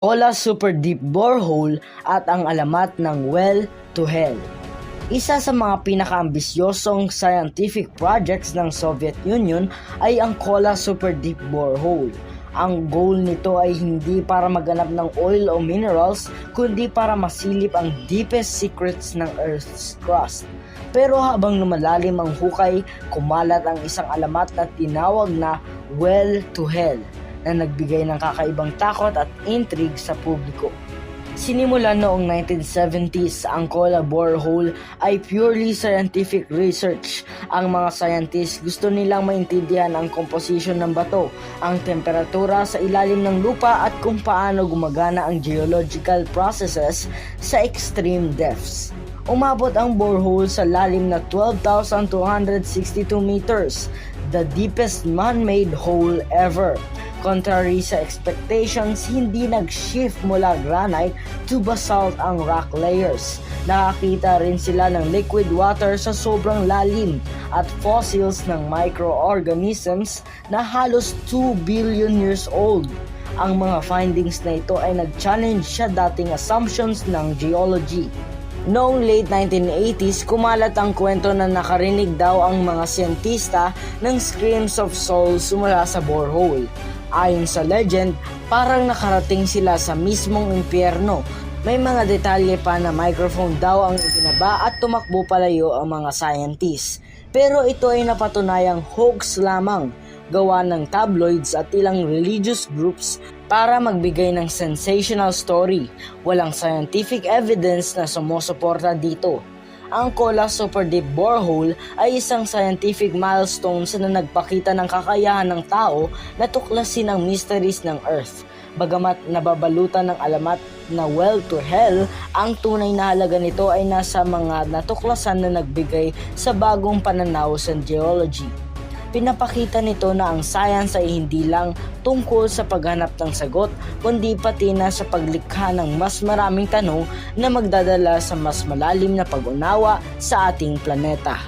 Kola Super Deep Borehole at ang alamat ng Well to Hell. Isa sa mga pinakaambisyosong scientific projects ng Soviet Union ay ang Kola Super Deep Borehole. Ang goal nito ay hindi para maghanap ng oil o minerals, kundi para masilip ang deepest secrets ng Earth's crust. Pero habang lumalalim ang hukay, kumalat ang isang alamat na tinawag na Well to Hell, na nagbigay ng kakaibang takot at intrigue sa publiko. Sinimulan noong 1970s, ang Kola Borehole ay purely scientific research. Ang mga scientists gusto nilang maintindihan ang composition ng bato, ang temperatura sa ilalim ng lupa at kung paano gumagana ang geological processes sa extreme depths. Umabot ang borehole sa lalim na 12,262 meters, the deepest man-made hole ever. Contrary sa expectations, hindi nag-shift mula granite to basalt ang rock layers. Nakakita rin sila ng liquid water sa sobrang lalim at fossils ng microorganisms na halos 2 billion years old. Ang mga findings na ito ay nag-challenge sa dating assumptions ng geology. Noong late 1980s, kumalat ang kwento na nakarinig daw ang mga siyentista ng screams of souls mula sa borehole. Ayon sa legend, parang nakarating sila sa mismong impyerno. May mga detalye pa na microphone daw ang ibinaba at tumakbo palayo ang mga scientists. Pero ito ay napatunayang hoax lamang, gawa ng tabloids at ilang religious groups para magbigay ng sensational story. Walang scientific evidence na sumusuporta dito. Ang Kola Super Deep Borehole ay isang scientific milestone na nagpakita ng kakayahan ng tao na tuklasin ang mysteries ng Earth. Bagamat nababalutan ng alamat na Well to Hell, ang tunay na halaga nito ay nasa mga natuklasan na nagbigay sa bagong pananaw sa geology. Pinapakita nito na ang science ay hindi lang tungkol sa paghanap ng sagot, kundi pati na sa paglikha ng mas maraming tanong na magdadala sa mas malalim na pag-unawa sa ating planeta.